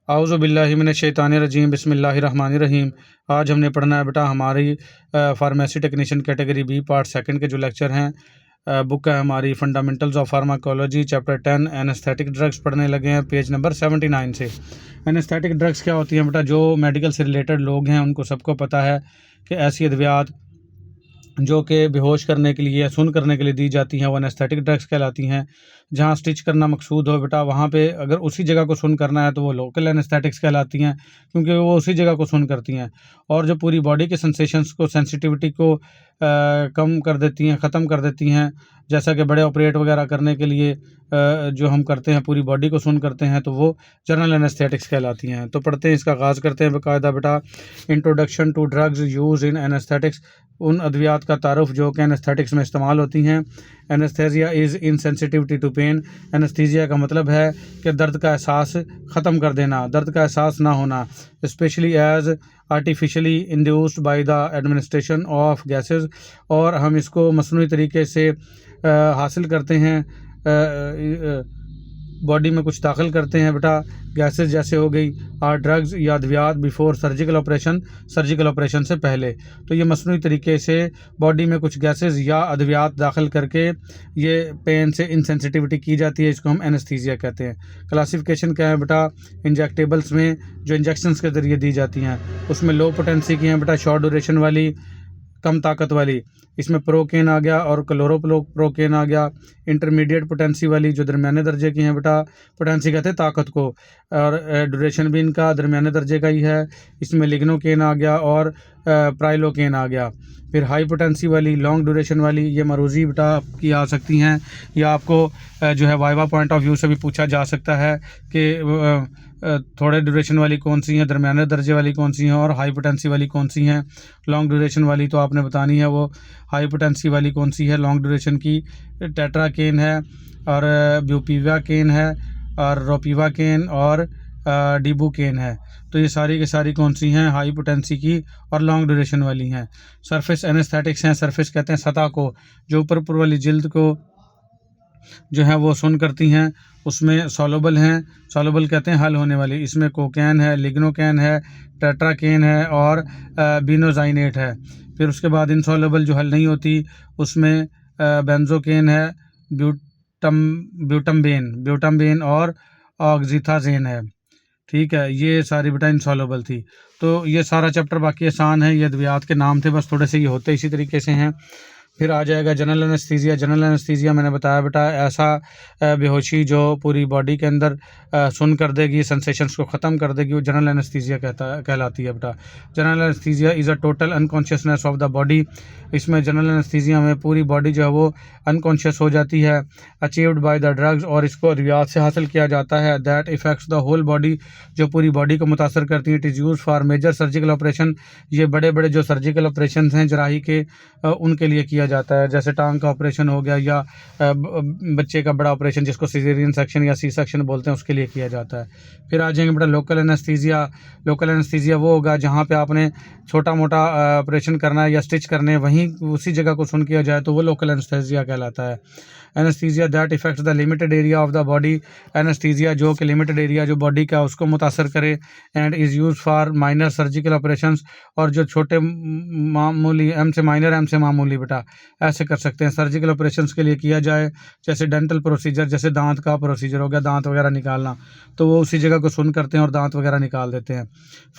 आऊज़ु बिल्लाहि मिनश शैतानिर रजीम बिस्मिल्लाहिर रहमानिर रहीम। आज हमने पढ़ना है बेटा हमारी pharmacy technician category B part second के जो लेक्चर हैं। बुक है हमारी fundamentals of pharmacology chapter 10 anaesthetic drugs पढ़ने लगे हैं पेज नंबर 79 से। एनेस्थेटिक ड्रग्स क्या होती हैं बेटा? जो मेडिकल से रिलेटेड लोग हैं उनको सबको पता है कि ऐसी अद्वियात जो कि बेहोश करने के लिए या सुन करने के लिए दी जाती हैं वो एनेस्थेटिक ड्रग्स कहलाती हैं। जहाँ स्टिच करना मकसूद हो बेटा वहाँ पे अगर उसी जगह को सुन करना है तो वो लोकल एनेस्थेटिक्स कहलाती हैं, क्योंकि वो उसी जगह को सुन करती हैं और जो पूरी बॉडी के सेंसेशंस को सेंसिटिविटी को कम कर देती हैं, ख़त्म कर देती हैं। जैसा कि बड़े ऑपरेट वगैरह करने के लिए जो हम करते हैं पूरी बॉडी को सुन करते हैं तो वो जनरल एनेस्थेटिक्स कहलाती हैं। तो पढ़ते हैं, इसका आगाज़ करते हैं बाकायदा बेटा। Introduction to drugs use in anaesthetics, उन अद्वियात का तारुफ जो कि एनेस्थेटिक्स में इस्तेमाल होती हैं। Anaesthesia is insensitivity to pain, anaesthesia का मतलब है कि दर्द का एहसास ख़त्म कर देना, दर्द का एहसास ना होना। Specially as artificially induced by the administration of gases, और हम इसको मसनूई तरीके से हासिल करते हैं, बॉडी में कुछ दाखिल करते हैं बेटा। गैसेस जैसे हो गई आर ड्रग्स या अद्वियात before surgical operation, surgical operation से पहले। तो ये मसनूई तरीके से बॉडी में कुछ गैसेस या अद्वियात दाखिल करके ये पेन से इनसेंसिटिविटी की जाती है, इसको हम एनेस्थीसिया कहते हैं। क्लासिफिकेशन क्या है बेटा? इंजेक्टेबल्स में जो इंजेक्शंस के ज़रिए दी जाती हैं उसमें लो पोटेंसी की हैं बेटा, शॉर्ट ड्यूरेशन वाली, कम ताकत वाली, इसमें प्रोकेन आ गया और क्लोरोप्रोकेन आ गया। इंटरमीडिएट पोटेंसी वाली जो दरमियाने दर्जे की हैं बेटा, पोटेंसी कहते हैं ताकत को, और ड्यूरेशन भी इनका दरमियाने दर्जे का ही है। इसमें लिग्नोकेन आ गया और प्राइलोकेन आ गया। फिर हाई पोटेंसी वाली, लॉन्ग ड्यूरेशन वाली, ये मरूजी बेटा आपकी आ सकती हैं या आपको जो है वाइवा पॉइंट ऑफ व्यू से भी पूछा जा सकता है कि थोड़े ड्यूरेशन वाली कौन सी हैं, दरमियाने दर्जे वाली कौन सी हैं और हाई पोटेंसी वाली कौन सी हैं। लॉन्ग ड्यूरेशन वाली तो आपने बतानी है, वो हाई पोटेंसी वाली कौन सी है लॉन्ग ड्यूरेशन की? टेट्राकेन है और ब्यूपीवाकेन है और रोपीवाकेन और डिबुकेन है। तो ये सारी की सारी कौन सी हैं? हाई पोटेंसी की और लॉन्ग ड्यूरेशन वाली हैं। सरफेस एनेस्थेटिक्स हैं, सरफेस कहते हैं सतह को, जो ऊपर वाली जिल्द को जो है वो सुन करती हैं। उसमें सॉल्युबल हैं, सॉल्युबल कहते हैं हल होने वाली, इसमें कोकेन है, लिग्नोकेन है, टेट्राकेन है और बिनोजाइनेट है। फिर उसके बाद इनसॉल्युबल जो हल नहीं होती उसमें बेंजोकेन है, ब्यूटम्बेन और ऑक्सीथाजेन है। ठीक है, ये सारी बेटा इनसॉल्युबल थी। तो ये सारा चैप्टर बाकी आसान है, ये अद्वियात के नाम थे बस, थोड़े से ये होते इसी तरीके से हैं। फिर आ जाएगा जनरल एनेस्थीसिया। जनरल एनेस्थीसिया मैंने बताया बेटा ऐसा बेहोशी जो पूरी बॉडी के अंदर सुन कर देगी, सेंसेशंस को ख़त्म कर देगी, वो जनरल एनेस्थीसिया कहलाती है बेटा। General anaesthesia is a total unconsciousness of the body, इसमें जनरल एनेस्थीसिया में पूरी बॉडी जो है वो अनकॉन्शियस हो जाती है। अचीव्ड बाय द ड्रग्स, और इसको अद्वियात से हासिल किया जाता है। That effects the whole body, जो पूरी बॉडी को मुतासर करती है। It is use for major surgical operation, ये बड़े बड़े जो सर्जिकल ऑपरेशन हैं जराही के उनके लिए किया जाता है, जैसे टांग का ऑपरेशन हो गया या बच्चे का बड़ा ऑपरेशन जिसको सिजेरियन सेक्शन या सी सेक्शन बोलते हैं उसके लिए किया जाता है। फिर आ जाएंगे बेटा लोकल एनेस्थीसिया। लोकल एनेस्थीसिया वो होगा जहाँ पे आपने छोटा मोटा ऑपरेशन करना है या स्टिच करने हैं, वहीं उसी जगह को सुन किया जाए तो वो लोकल एनेस्थीसिया कहलाता है। Anaesthesia that effects the limited area of the body, anaesthesia जो कि लिमिटेड एरिया जो बॉडी का उसको मुतासर करे। And is use for minor surgical operations, और जो छोटे मामूली, एम से माइनर एम से मामूली बेटा ऐसे कर सकते हैं, सर्जिकल ऑपरेशंस के लिए किया जाए। जैसे डेंटल प्रोसीजर, जैसे दांत का प्रोसीजर हो गया, दांत वगैरह निकालना, तो वो उसी जगह को सुन करते हैं और दांत वगैरह निकाल देते हैं।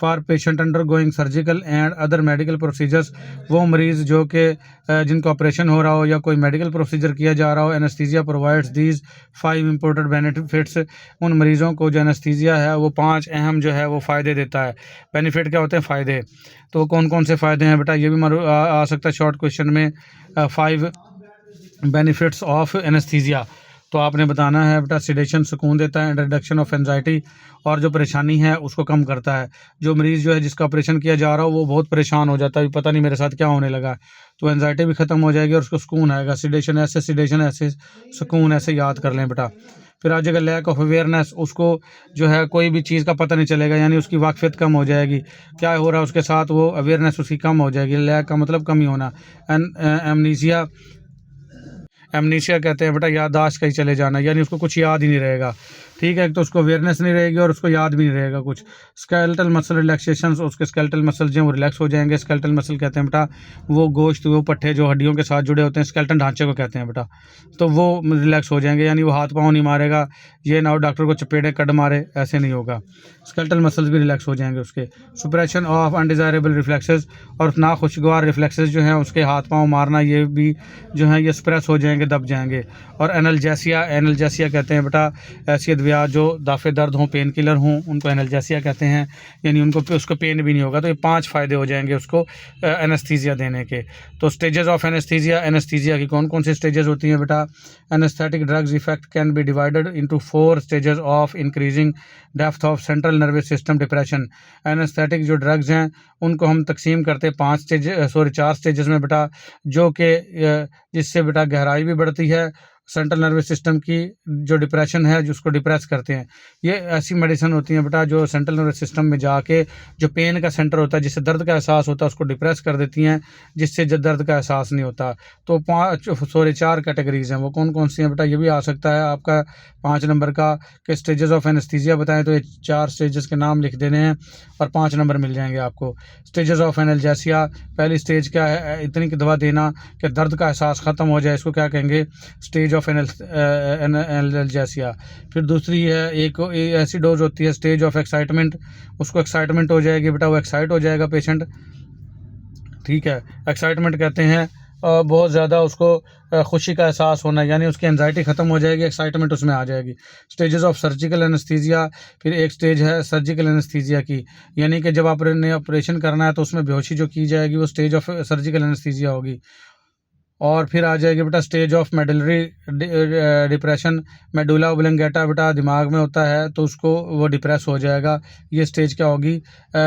For patient under going surgical and other medical procedures, वो मरीज़ जो कि जिनका ऑपरेशन हो रहा हो या कोई मेडिकल प्रोसीजर किया जा रहा हो। Anaesthesia provides these 5 important benefits, उन मरीज़ों को जो एनेस्थीसिया है वो 5 अहम जो है वो फ़ायदे देता है। बेनिफिट क्या होते हैं? फ़ायदे। तो कौन कौन से फ़ायदे हैं बेटा? ये भी आ सकता है शॉर्ट क्वेश्चन में, 5 बेनिफिट्स ऑफ एनेस्थीसिया। तो आपने बताना है बेटा सिडेशन सुकून देता है, रिडक्शन ऑफ एंजाइटी, और जो परेशानी है उसको कम करता है। जो मरीज़ जो है जिसका ऑपरेशन किया जा रहा हो वो बहुत परेशान हो जाता है, पता नहीं मेरे साथ क्या होने लगा, तो एंजाइटी भी ख़त्म हो जाएगी और उसको सुकून आएगा। सिडेशन ऐसे सुकून ऐसे याद कर लें बेटा। फिर आ जाएगा लैक ऑफ अवेयरनेस, उसको जो है कोई भी चीज़ का पता नहीं चलेगा, यानी उसकी वाकफियत कम हो जाएगी, क्या हो रहा है उसके साथ, वो अवेयरनेस उसकी कम हो जाएगी। लैक का मतलब कमी होना। एमनीसिया कहते हैं बेटा याददाश्त कहीं चले जाना, यानी उसको कुछ याद ही नहीं रहेगा। ठीक है, तो उसको अवेयरनेस नहीं रहेगी और उसको याद भी नहीं रहेगा कुछ। स्केलेटल मसल रिलैक्सेशन, उसके स्केलेटल मसल्स जो हैं वो रिलैक्स हो जाएंगे। स्केलेटल मसल कहते हैं बेटा वो गोश्त, वो पट्टे जो हड्डियों के साथ जुड़े होते हैं, स्केलेटन ढांचे को कहते हैं बेटा, तो वो रिलैक्स हो जाएंगे। यानी वो हाथ पाँव नहीं मारेगा, ये ना हो डॉक्टर को चपेटे कट मारे, ऐसे नहीं होगा। स्केलेटल मसल्स भी रिलैक्स हो जाएंगे उसके। सुप्रेशन ऑफ अनडिज़ायरेबल रिफ्लेक्सेस, और नाखुशगवार रिफ्लेक्सेस जो हैं उसके, हाथ पाँव मारना, ये भी जो है ये स्प्रेस हो जाएंगे, दब जाएंगे। और एनाल्जेसिया, एनाल्जेसिया कहते हैं बेटा ऐसी अद्वियात जो दाफे दर्द हों, पेन किलर हों, उनको एनाल्जेसिया कहते हैं, यानी उनको उसको पेन भी नहीं होगा। तो ये 5 फ़ायदे हो जाएंगे उसको एनेस्थीसिया देने के। तो स्टेजेस ऑफ एनेस्थीसिया, एनेस्थीसिया की कौन कौन सी स्टेजेस होती हैं बेटा? Anaesthetic drugs effect can be divided into 4 stages of increasing depth of central nervous system depression. Anaesthetic जो ड्रग्स हैं उनको हम तकसीम करते हैं 4 स्टेजेस में बेटा, जो कि जिससे बेटा गहराई भी बढ़ती है सेंट्रल नर्वस सिस्टम की, जो डिप्रेशन है जिसको डिप्रेस करते हैं। ये ऐसी मेडिसिन होती हैं बेटा जो सेंट्रल नर्वस सिस्टम में जाके जो पेन का सेंटर होता है, जिससे दर्द का एहसास होता है, उसको डिप्रेस कर देती हैं, जिससे दर्द का एहसास नहीं होता। तो 4 कैटेगरीज हैं, वो कौन कौन सी हैं बेटा? ये भी आ सकता है आपका 5 नंबर का कि स्टेजेस ऑफ एनेस्थीसिया बताएं, तो ये 4 स्टेजेस के नाम लिख देने हैं और 5 नंबर मिल जाएंगे आपको। स्टेजेस ऑफ एनाल्जेसिया, पहली स्टेज क्या है? इतनी की दवा देना कि दर्द का एहसास ख़त्म हो जाए, इसको क्या कहेंगे? Stage of analgesia. फिर दूसरी है एक ऐसी डोज होती है स्टेज ऑफ एक्साइटमेंट, उसको एक्साइटमेंट हो जाएगी बेटा, वो एक्साइट हो जाएगा पेशेंट, ठीक है। एक्साइटमेंट कहते हैं बहुत ज़्यादा उसको खुशी का एहसास होना, यानी उसकी एंजाइटी ख़त्म हो जाएगी, एक्साइटमेंट उसमें आ जाएगी। स्टेजेस ऑफ सर्जिकल एनेस्थीसिया, फिर एक स्टेज है सर्जिकल एनेस्थीसिया की, यानी कि जब आपने ऑपरेशन करना है तो उसमें बेहोशी जो की जाएगी वो स्टेज ऑफ सर्जिकल एनेस्थीसिया होगी। और फिर आ जाएगी बेटा stage of medullary depression. Medulla oblongata बेटा दिमाग में होता है, तो उसको वो डिप्रेस हो जाएगा, ये स्टेज क्या होगी?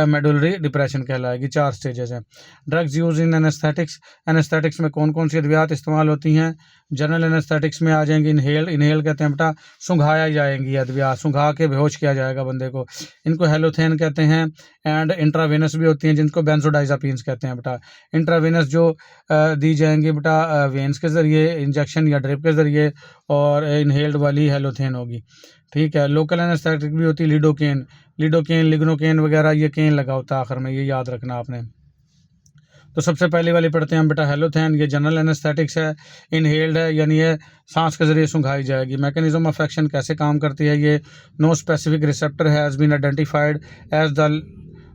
मेडुलरी डिप्रेशन कहलाएगी। 4 स्टेजेस हैं। Drugs use in anaesthetics, anaesthetics में कौन कौन सी अद्वियात इस्तेमाल होती हैं? जनरल एनेस्थेटिक्स में आ जाएंगी इनहेल, इनहेल कहते हैं बेटा सुंघाया जाएंगी अद्वियात, सुंघा के बेहोश किया जाएगा बंदे को, इनको हेलोथेन कहते हैं। एंड इंट्रावेनस भी होती हैं जिनको बेंजोडाइजापीन्स कहते हैं बेटा। इंट्रावेनस जो दी जाएंगी बेटा वेंस के ज़रिए, इंजेक्शन या ड्रिप के ज़रिए, और इनहेल्ड वाली हेलोथेन होगी, ठीक है। लोकल एनेस्थेटिक भी होती है लिडोकेन, लिडोकेन, लिग्नोकेन वगैरह, ये केन लगा होता है आखिर में, ये याद रखना आपने। तो सबसे पहले वाली पढ़ते हैं हम बेटा हेलोथेन, ये जनरल एनेस्थेटिक्स है, इनहेल्ड है, यानी ये सांस के ज़रिए सुंघाई जाएगी। मैकेनिज्म ऑफ एक्शन कैसे काम करती है ये? No specific receptor has been identified as the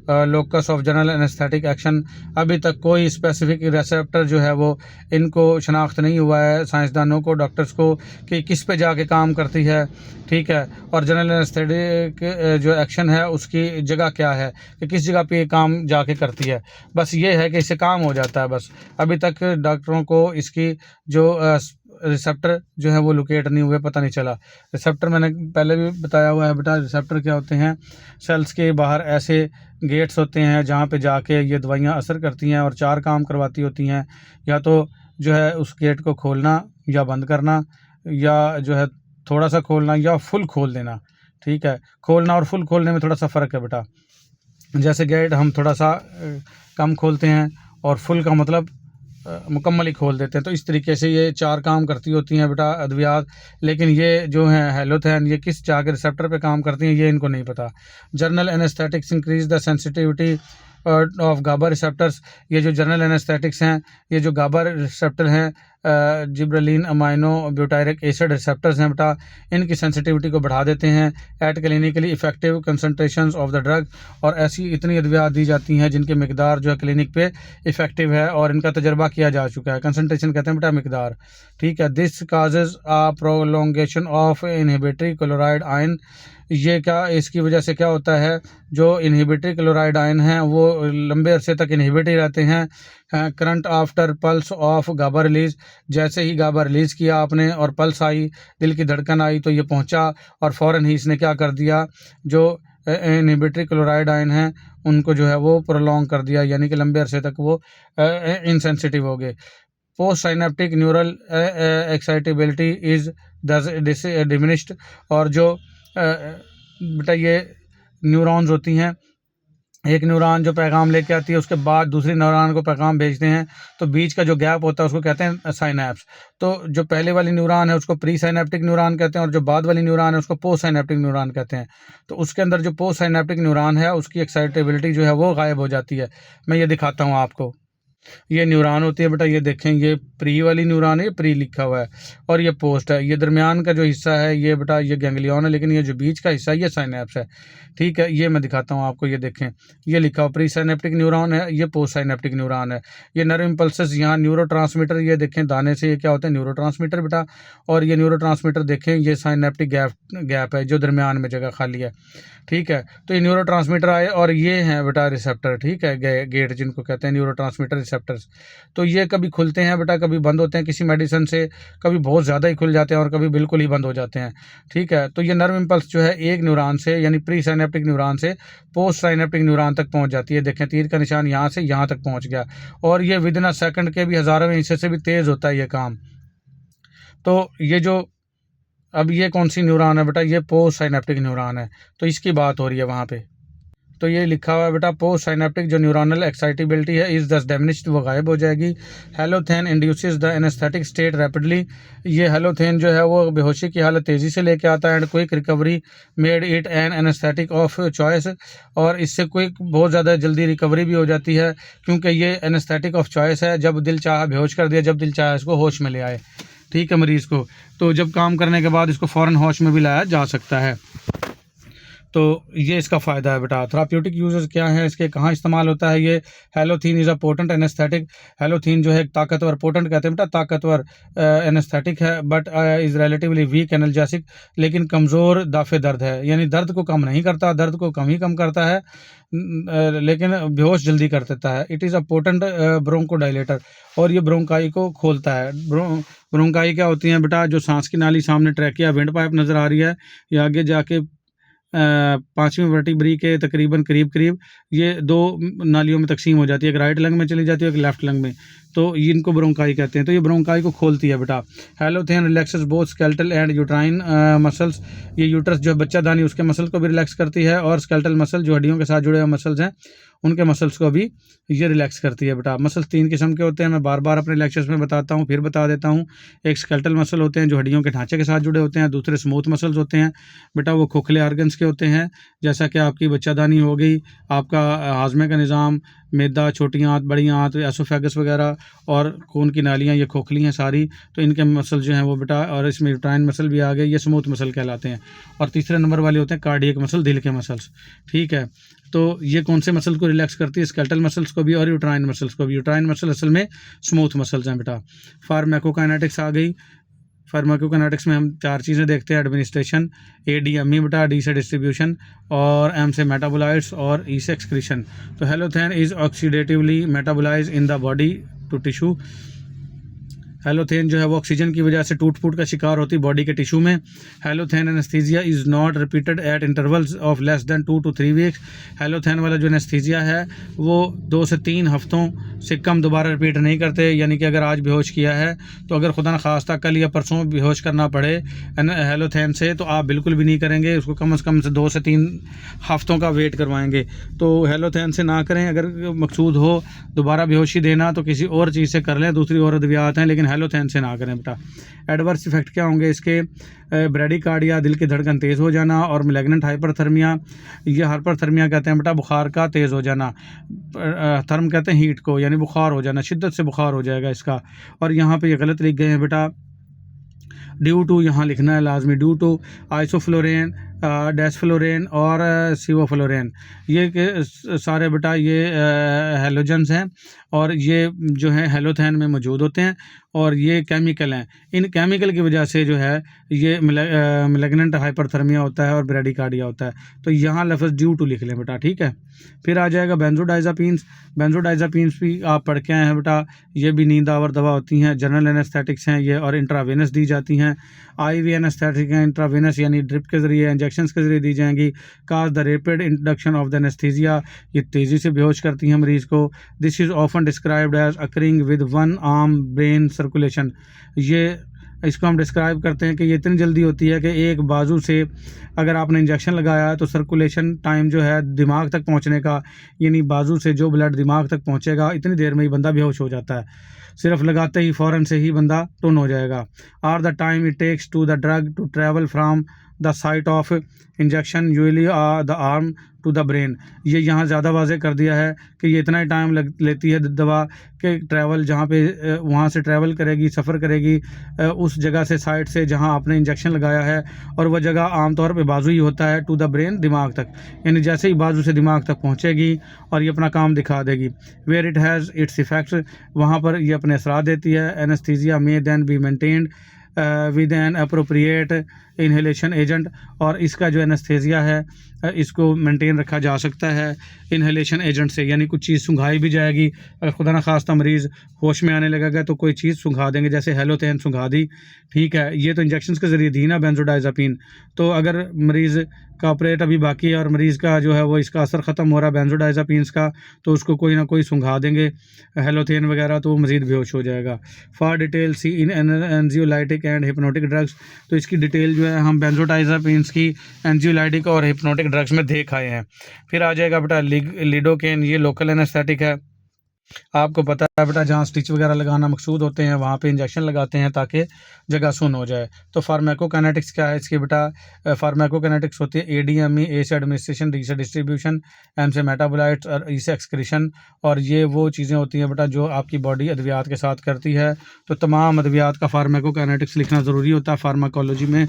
locus of general anaesthetic action. अभी तक कोई स्पेसिफिक रिसेप्टर जो है वो इनको शनाख्त नहीं हुआ है साइंसदानों को, डॉक्टर्स को, कि किस पे जाके काम करती है, ठीक है। और जनरल एनेस्थेटिक जो एक्शन है उसकी जगह क्या है, कि किस जगह पे काम जाके करती है, बस ये है कि इससे काम हो जाता है बस। अभी तक डॉक्टरों को इसकी जो रिसेप्टर जो है वो लोकेट नहीं हुए, पता नहीं चला। रिसेप्टर मैंने पहले भी बताया हुआ है बेटा, रिसेप्टर क्या होते हैं? सेल्स के बाहर ऐसे गेट्स होते हैं जहाँ पे जाके ये दवाइयाँ असर करती हैं और 4 काम करवाती होती हैं, या तो जो है उस गेट को खोलना या बंद करना, या जो है थोड़ा सा खोलना या फुल खोल देना, ठीक है। खोलना और फुल खोलने में थोड़ा सा फ़र्क है बेटा, जैसे गेट हम थोड़ा सा कम खोलते हैं और फुल का मतलब मुकम्मल ही खोल देते हैं। तो इस तरीके से ये 4 काम करती होती हैं बेटा अद्वियात, लेकिन ये जो है हेलोथेन ये किस जाके रिसेप्टर पे काम करती हैं ये इनको नहीं पता। General anaesthetics increase the sensitivity of GABA receptors, ये जो जनरल एनेस्थेटिक्स हैं, ये जो गाबा रिसेप्टर हैं, gibberellin amino butyric acid receptors हैं बेटा, इनकी सेंसिटिविटी को बढ़ा देते हैं at clinically effective concentrations of the drug. और ऐसी इतनी अद्वियात दी जाती हैं जिनकी मिकदार जो है क्लिनिक पे इफेक्टिव है और इनका तजर्बा किया जा चुका है। कंसनट्रेशन कहते हैं बेटा मिकदार, ठीक है। This causes a prolongation of inhibitory chloride ion, ये क्या इसकी वजह से क्या होता है? जो इनहिबिटरी क्लोराइड आयन हैं वो लंबे अरसे तक इनहिबिट ही रहते हैं। Current after pulse of GABA release, जैसे ही गाबा रिलीज़ किया आपने और पल्स आई, दिल की धड़कन आई, तो ये पहुंचा और फ़ौरन ही इसने क्या कर दिया, जो इनहिबिटरी क्लोराइड आयन हैं उनको जो है वो प्रोलॉन्ग कर दिया, यानी कि लंबे अरसे तक वो इनसेंसिटिव हो गए। Post synaptic neural excitability is diminished, और जो बेटा ये न्यूरॉन्स होती हैं एक न्यूरॉन जो पैगाम लेके आती है उसके बाद दूसरी न्यूरॉन को पैगाम भेजते हैं, तो बीच का जो गैप होता है उसको कहते हैं साइनैप्स। तो जो पहले वाली न्यूरॉन है उसको प्री साइनेप्टिक न्यूरॉन कहते हैं और जो बाद वाली न्यूरॉन है उसको पोस्ट साइनेप्टिक न्यूरॉन कहते हैं। तो उसके अंदर जो पोस्ट साइनेप्टिक न्यूरॉन है उसकी एक्साइटेबिलिटी जो है वो गायब हो जाती है। मैं ये दिखाता हूँ आपको। ये न्यूरॉन होती है बेटा, ये देखें, ये प्री वाली न्यूरॉन है, ये प्री लिखा हुआ है और ये पोस्ट है। ये दरमियान का जो हिस्सा है ये बेटा ये गैंग्लियन है, लेकिन ये जो बीच का हिस्सा है ये साइनेप्स है। ठीक है, ये मैं दिखाता हूँ आपको। ये देखें, ये लिखा हुआ प्री साइनेप्टिक न्यूरॉन है, ये पोस्ट साइनेप्टिक न्यूरॉन है। ये नर्व इम्पल्सेस, यहाँ न्यूरोट्रांसमीटर, ये देखें दाने से, ये क्या होता है न्यूरोट्रांसमीटर बेटा। और ये न्यूरोट्रांसमीटर देखें, ये साइनेप्टिक गैप है जो दरमियान में जगह खाली है। ठीक है, तो ये न्यूरोट्रांसमीटर आए और ये हैं बेटा रिसेप्टर। ठीक है, गेट जिनको कहते हैं न्यूरोट्रांसमीटर रिसेप्टर्स। तो ये कभी खुलते हैं बेटा, कभी बंद होते हैं किसी मेडिसिन से, कभी बहुत ज़्यादा ही खुल जाते हैं और कभी बिल्कुल ही बंद हो जाते हैं। ठीक है, तो ये नर्व इम्पल्स जो है एक न्यूरॉन से यानी प्री साइनेप्टिक न्यूरॉन से पोस्ट साइनेप्टिक न्यूरॉन तक पहुंच जाती है। देखें तीर का निशान यहाँ से यहाँ तक पहुंच गया और ये विदिन अ सेकंड के भी हज़ारों हिस्से से भी तेज़ होता है ये काम। तो ये जो अब ये कौन सी न्यूरॉन है बेटा, ये पोस्ट साइनेप्टिक न्यूरॉन है, तो इसकी बात हो रही है वहाँ पे। तो ये लिखा हुआ है बेटा पोस्ट साइनेप्टिक जो न्यूरोनल एक्साइटेबिलिटी है इज दस डैमेज्ड, वो गायब हो जाएगी। Halothane induces the anaesthetic state rapidly. ये हेलोथेन जो है वो बेहोशी की हालत तेज़ी से लेके आता है and quick recovery made it an anaesthetic of choice. और इससे क्विक बहुत ज़्यादा जल्दी रिकवरी भी हो जाती है क्योंकि ये एनेस्थेटिक ऑफ चॉइस है। जब दिल चाहा बेहोश कर दिया, जब दिल चाहा इसको होश में ले आए। ठीक है, मरीज़ को तो जब काम करने के बाद इसको फ़ौरन होश में भी लाया जा सकता है। तो ये इसका फ़ायदा है बेटा। थेराप्यूटिक यूजेस क्या हैं इसके, कहाँ इस्तेमाल होता है ये। Halothane is a potent anaesthetic. Halothane जो है एक ताकतवर, पोटेंट कहते हैं बेटा ताकतवर एनेस्थेटिक है, but is relatively weak analgesic, लेकिन कमज़ोर दाफ़े दर्द है, यानी दर्द को कम नहीं करता, दर्द को कम ही कम करता है लेकिन बेहोश जल्दी कर देता है। It is a potent bronchodilator, और ये ब्रोंकाई को खोलता है। ब्रोंकाई क्या होती है बेटा, जो सांस की नाली सामने ट्रैकिया विंड पाइप नज़र आ रही है, ये आगे जाके पाँचवीं वर्टिब्री के तकरीबन करीब करीब ये दो नालियों में तकसीम हो जाती है, एक राइट लंग में चली जाती है, एक लेफ्ट लंग में। तो इनको ब्रोंकाई कहते हैं। तो ये ब्रोंकाई को खोलती है बेटा। Halothane relaxes both skeletal and uterine muscles. ये यूट्रस जो बच्चादानी उसके मसल को भी रिलैक्स करती है और स्केलेटल मसल जो हड्डियों के साथ जुड़े हुए मसल्स हैं उनके मसल्स को भी ये रिलैक्स करती है बेटा। मसल्स 3 किस्म के होते हैं, मैं बार बार अपने लेक्चर्स में बताता हूँ, फिर बता देता हूँ। एक स्केलेटल मसल होते हैं जो हड्डियों के ढांचे के साथ जुड़े होते हैं, दूसरे स्मूथ मसल्स होते हैं बेटा, वो खोखले ऑर्गन्स के होते हैं, जैसा कि आपकी बच्चादानी हो गई, आपका हाजमे का निज़ाम, मैदा, छोटी आंत, बड़ी आंत, एसोफेगस वगैरह और खून की नालियाँ, ये खोखली हैं सारी। तो इनके मसल जो हैं वो बेटा, और इसमें यूट्राइन मसल भी आ गए, ये स्मूथ मसल कहलाते हैं। और तीसरे नंबर वाले होते हैं कार्डियक मसल, दिल के मसल्स। ठीक है, तो ये कौन से मसल को रिलैक्स करती है, स्केलेटल मसल्स को भी और यूट्राइन मसल्स को भी। यूट्राइन मसल असल में स्मूथ मसल्स हैं बेटा। फार्माकोकाइनेटिक्स आ गई। फार्माकोकाइनेटिक्स में हम 4 चीज़ें देखते हैं, एडमिनिस्ट्रेशन, ADME बेटा, D से डिस्ट्रीब्यूशन, और M से मेटाबोलाइट्स, और E से एक्सक्रीशन। तो halothane is oxidatively metabolize in the body to tissue. Halothane जो है वो ऑक्सीजन की वजह से टूट फूट का शिकार होती है बॉडी के टिश्यू में। Halothane anaesthesia is not repeated eight intervals of less than 2 to 3 weeks. Halothane वाला जो एनेस्थीसिया है वो 2 से 3 हफ्तों से कम दोबारा रिपीट नहीं करते, यानी कि अगर आज बेहोश किया है तो अगर खुदा न खास्ता कल या परसों बेहोश करना पड़े हेलोथेन से तो आप बिल्कुल भी नहीं करेंगे, उसको कम से कम 2 से 3 हफ्तों का वेट करवाएंगे। तो हेलोथेन से ना करें। अगर मकसूद हो दोबारा बेहोशी देना तो किसी और चीज़ से कर लें, दूसरी और अद्वियात हैं, लेकिन हेलोथेन से ना करें बेटा। एडवर्स इफेक्ट क्या होंगे इसके, ब्रेडिकार्डिया, दिल की धड़कन तेज़ हो जाना, और मैलिग्नेंट हाइपरथर्मिया, ये हाइपरथर्मिया कहते हैं बेटा बुखार का तेज़ हो जाना, थर्म कहते हैं हीट को, यानी बुखार हो जाना, शिद्दत से बुखार हो जाएगा इसका। और यहाँ पे ये गलत लिख गए हैं बेटा, ड्यू टू यहाँ लिखना है लाजमी, ड्यू टू आइसोफ्लोरेन, डेसफ्लोरेन और सिवोफ्लोरेन, ये सारे बेटा ये हेलोजन्स हैं और ये जो है हेलोथेन में मौजूद होते हैं और ये केमिकल हैं। इन केमिकल की वजह से जो है ये मैलिग्नेंट हाइपरथर्मिया होता है और ब्रेडिकार्डिया होता है। तो यहाँ लफ्ज़ ड्यू टू लिख लें बेटा। ठीक है, फिर आ जाएगा बेंजोडाइजापीन्स। बेंजोडाइजापीन्स भी आप पढ़ के आए हैं बेटा, ये भी नींद आवर दवा होती हैं, जनरल एनेस्थेटिक्स हैं ये, और इंट्रावेनस दी जाती हैं। IV एनेस्थेटिक हैं, इंट्रावेनस यानी ड्रिप के ज़रिए, इंजेक्शन के ज़रिए दी जाएंगी। Cause the rapid introduction of the anaesthesia, ये तेज़ी से बेहोश करती हैं मरीज़ को। This is often described as occurring with one arm brain circulation, ये इसको हम डिस्क्राइब करते हैं कि ये इतनी जल्दी होती है कि एक बाजू से अगर आपने इंजेक्शन लगाया है तो सर्कुलेशन टाइम जो है दिमाग तक पहुंचने का, यानी बाजू से जो ब्लड दिमाग तक पहुंचेगा इतनी देर में ही बंदा बेहोश हो जाता है। सिर्फ लगाते ही फ़ौरन से ही बंदा टुन हो जाएगा। और the time it takes to the drug to travel from the site of injection usually the arm to the brain. ये यहाँ ज़्यादा वाज़ेह कर दिया है कि ये इतना ही टाइम लेती है दवा के ट्रैवल, जहाँ पे वहाँ से ट्रैवल करेगी, सफ़र करेगी उस जगह से, साइड से जहाँ आपने इंजेक्शन लगाया है, और वह जगह आमतौर पे बाजू ही होता है, टू द ब्रेन दिमाग तक, यानी जैसे ही बाजू से दिमाग तक पहुँचेगी और ये अपना काम दिखा देगी। Where it has its effects, वहाँ पर ये अपने असरात देती है। Anaesthesia may then be maintained with an appropriate inhalation agent, और इसका जो एनेस्थीसिया है इसको मेंटेन रखा जा सकता है इन्हेलेशन एजेंट से, यानी कुछ चीज़ सूंघाई भी जाएगी। अगर खुदा न खास्ता मरीज़ होश में आने लगेगा तो कोई चीज़ सूंघा देंगे, जैसे हेलोथेन सूंघा दी, ठीक है, ये तो इंजेक्शन के ज़रिए दी ना बेंजोडाइज़ापीन। तो अगर मरीज़ का ऑपरेट अभी बाकी है और मरीज़ का जो है वो इसका असर ख़त्म हो रहा है बेंजोडाइज़ापीन्स का, तो उसको कोई ना कोई सूंघा देंगे हेलोथेन वगैरह, तो वो मज़ीद बेहोश हो जाएगा। For detail see in anxiolytic and hypnotic drugs, तो इसकी डिटेल जो है हम बेंजोडाइज़ापीन्स की एंजियोलाइटिक और हिप्नोटिक ड्रग्स में देख आए हैं। फिर आ जाएगा बेटा लिडोकेन, ये लोकल एनेस्थेटिक है। आपको पता है बेटा जहाँ स्टिच वगैरह लगाना मकसूद होते हैं वहाँ पे इंजेक्शन लगाते हैं ताकि जगह सुन हो जाए। तो फार्माकोकाइनेटिक्स क्या है इसकी बेटा? फार्माकोकाइनेटिक्स होती है ADME, ए से एडमिनिस्ट्रेशन, डी से डिस्ट्रीब्यूशन, एम से मेटाबोलाइट्स और ई से एक्सक्रीशन। और ये वो चीज़ें होती हैं बेटा जो आपकी बॉडी अद्वियात के साथ करती है। तो तमाम अद्वियात का फार्माकोकाइनेटिक्स लिखना ज़रूरी होता है फार्माकोलॉजी में।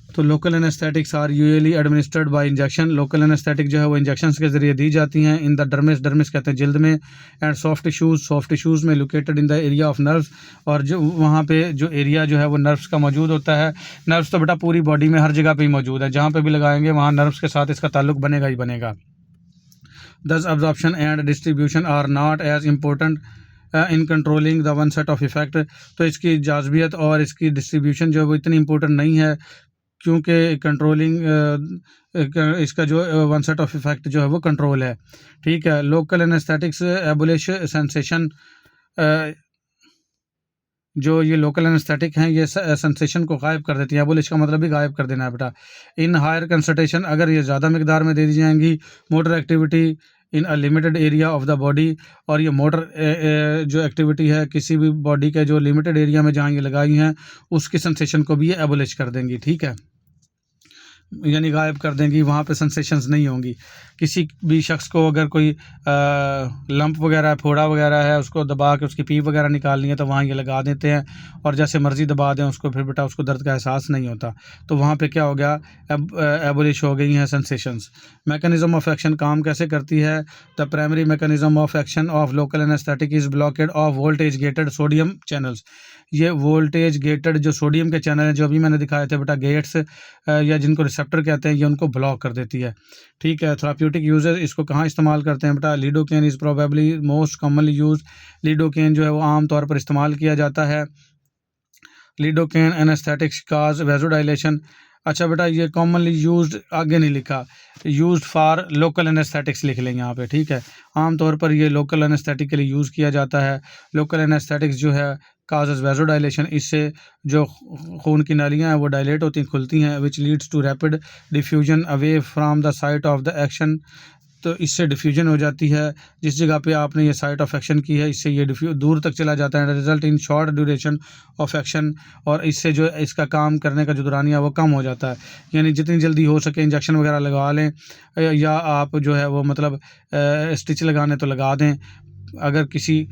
तो local anaesthetics are usually administered by injection, local anaesthetic जो है वो इंजेक्शन के ज़रिए दी जाती हैं। इन द डर्मिस, डर्मिस कहते हैं जिल्द में, and soft tissues, soft tissues में, located in the area of nerves, और जो वहाँ पे जो एरिया जो है वो नर्व्स का मौजूद होता है। नर्व्स तो बेटा पूरी बॉडी में हर जगह पे ही मौजूद है, जहाँ पे भी लगाएंगे वहाँ नर्व्स के साथ इसका ताल्लुक बनेगा ही बनेगा। Thus absorption and distribution are not as important in controlling the onset of effect, तो इसकी जाज़बियत और इसकी डिस्ट्रीब्यूशन जो है वो इतनी इंपॉर्टेंट नहीं है, क्योंकि कंट्रोलिंग इसका जो वन सेट ऑफ इफेक्ट जो है वो कंट्रोल है, ठीक है। लोकल एनेस्थेटिक्स एबुलिश सेंसेशन, जो ये लोकल एनेस्थेटिक हैं ये सेंसेशन को गायब कर देती है। एबुलिश का मतलब भी गायब कर देना है बेटा। इन हायर कंसंट्रेशन, अगर ये ज़्यादा मकदार में दे दी जाएंगी, motor activity in a limited area of the body, और ये मोटर जो एक्टिविटी है किसी भी बॉडी के जो लिमिटेड एरिया में जहाँ ये लगाई हैं उसकी सेंसेशन को भी ये एबुलिश कर देंगी, ठीक है, यानी गायब कर देंगी, वहाँ पे सेंसेशंस नहीं होंगी। किसी भी शख्स को अगर कोई लंप वगैरह, फोड़ा वगैरह है, उसको दबा के उसकी पीप वगैरह निकालनी है तो वहाँ ये लगा देते हैं, और जैसे मर्ज़ी दबा दें उसको, फिर बेटा उसको दर्द का एहसास नहीं होता। तो वहाँ पे क्या हो गया, एबोलिश हो गई हैं सेंसेशंस। मैकेनिज़्म ऑफ एक्शन, काम कैसे करती है? The primary mechanism of action of local anaesthetic is blockade of voltage gated sodium channels. ये वोल्टेज गेटेड जो सोडियम के चैनल हैं जो अभी मैंने दिखाए थे बेटा, गेट्स या जिनको रिसेप्टर कहते हैं, ये उनको ब्लॉक कर देती है, ठीक है। थेराप्यूटिक यूजेस, इसको कहाँ इस्तेमाल करते हैं बेटा? Lidocaine is probably most commonly use, lidocaine जो है वो आम तौर पर इस्तेमाल किया जाता है। लिडोकेन एनेस्थेटिक्स काज वेजोडाइलेशन, अच्छा बेटा ये कॉमनली यूज्ड आगे नहीं लिखा, यूज्ड फॉर लोकल एनेस्थेटिक्स लिख लें यहाँ पे, ठीक है। आम तौर पर ये लोकल एनेस्थेटिक के लिए यूज़ किया जाता है। लोकल एनेस्थेटिक्स जो है काजेज वेजोडाइलेशन, इससे जो खून की नालियाँ हैं वो डायलेट होती हैं, खुलती हैं, which leads to rapid diffusion away from the site of the action. तो इससे डिफ्यूजन हो जाती है, जिस जगह पे आपने ये साइट ऑफ एक्शन की है इससे ये दूर तक चला जाता है, result in short duration of action, और इससे जो इसका काम करने का जो दौरानिया वो कम हो जाता है। यानी जितनी जल्दी हो सके इंजेक्शन वगैरह लगा लें, या आप जो है वो मतलब स्टिच लगाने तो लगा दें। अगर किसी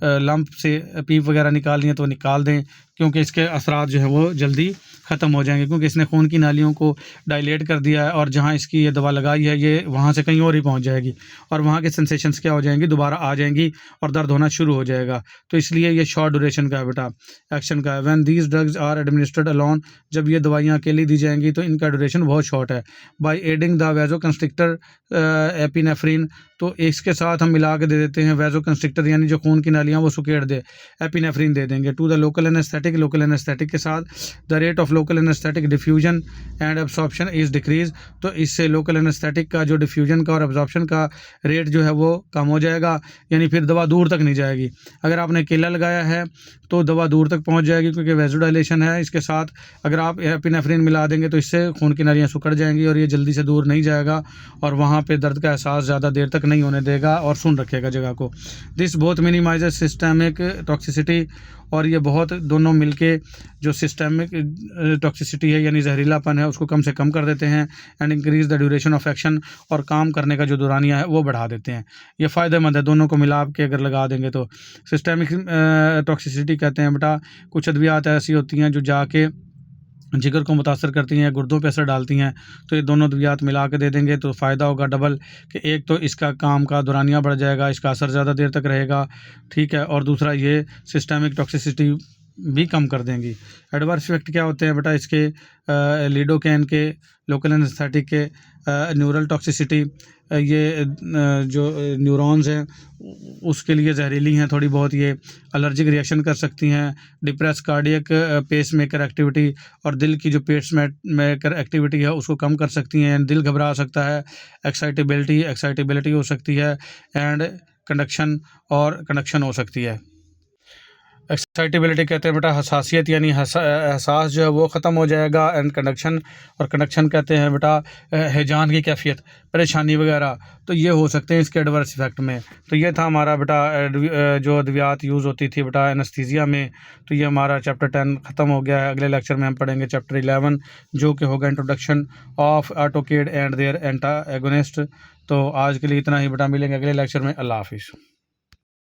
लंप से पीप वगैरह निकालनी है तो निकाल दें, क्योंकि इसके असरात जो है वो जल्दी ख़त्म हो जाएंगे, क्योंकि इसने खून की नालियों को डायलेट कर दिया है, और जहाँ इसकी ये दवा लगाई है ये वहाँ से कहीं और ही पहुँच जाएगी, और वहाँ के सेंसेशंस क्या हो जाएंगी, दोबारा आ जाएंगी और दर्द होना शुरू हो जाएगा। तो इसलिए ये शॉर्ट ड्यूरेशन का है बेटा, एक्शन का है। When these drugs are administered alone, जब ये दवाइयाँ अकेली दी जाएंगी तो इनका ड्यूरेशन बहुत शॉर्ट है। बाय एडिंग द वेजोकंस्ट्रिक्टर एपिनेफ्रिन, तो इसके साथ हम मिला के दे देते हैं वेजोकंस्ट्रिक्टर, यानी जो खून की नालियाँ वो सुकेड़ दे, एपिनेफ्रिन दे देंगे। To the local anaesthetic, local anaesthetic के साथ the rate of local anaesthetic diffusion and absorption is decrease, तो इससे लोकल एनेस्थेटिक का जो डिफ्यूजन का और एब्जॉर्प्शन का रेट जो है वो कम हो जाएगा, यानी फिर दवा दूर तक नहीं जाएगी। अगर आपने केला लगाया है तो दवा दूर तक पहुंच जाएगी, क्योंकि वेज़ोडाइलेशन है। इसके साथ अगर आप एपिनेफ्रिन मिला देंगे तो इससे खून की नालियाँ सिकुड़ जाएंगी और ये जल्दी से दूर नहीं जाएगा और वहाँ पे दर्द का एहसास ज़्यादा देर तक नहीं होने देगा और सुन रखेगा जगह को। This both minimises systemic toxicity, और ये बहुत दोनों मिलके जो सिस्टमिक टॉक्सिसिटी है यानी जहरीलापन है उसको कम से कम कर देते हैं, and increase the duration of action, और काम करने का जो दौरानिया है वो बढ़ा देते हैं। ये फ़ायदेमंद है, दोनों को मिला के अगर लगा देंगे तो। सिस्टमिक टॉक्सिसिटी कहते हैं बेटा कुछ अद्वियात ऐसी होती हैं जो जाके जिगर को मुतासर करती हैं, गुर्दों पे असर डालती हैं, तो ये दोनों अद्वियात मिला के दे देंगे तो फ़ायदा होगा डबल, कि एक तो इसका काम का दौरानिया बढ़ जाएगा, इसका असर ज़्यादा देर तक रहेगा, ठीक है, और दूसरा ये सिस्टमिक टॉक्सिसिटी भी कम कर देंगी। एडवर्स इफेक्ट क्या होते हैं बेटा इसके? लिडोकैन के, लोकल एनेस्थेटिक के, न्यूरल टॉक्सिसिटी, ये जो न्यूरॉन्स हैं उसके लिए जहरीली हैं थोड़ी बहुत, ये एलर्जिक रिएक्शन कर सकती हैं, depress cardiac pacemaker activity, और दिल की जो पेस मेकर एक्टिविटी है उसको कम कर सकती हैं, दिल घबरा सकता है, एक्साइटेबिलिटी हो सकती है, एंड कंडक्शन हो सकती है। एक्साइटेबिलिटी कहते हैं बेटा हसासियत, यानी एहसास जो है वो ख़त्म हो जाएगा, एंड कंडक्शन कहते हैं बेटा हैजान की कैफियत, परेशानी वगैरह, तो ये हो सकते हैं इसके एडवर्स इफेक्ट में। तो ये था हमारा बेटा जो अद्वियात यूज़ होती थी बेटा एनेस्थीसिया में। तो ये हमारा चैप्टर 10 ख़त्म हो गया है। अगले लेक्चर में हम पढ़ेंगे चैप्टर 11 जो कि होगा introduction of autacoid and their antagonist. तो आज के लिए इतना ही बेटा, मिलेंगे अगले लेक्चर में। अल्लाह हाफिज़।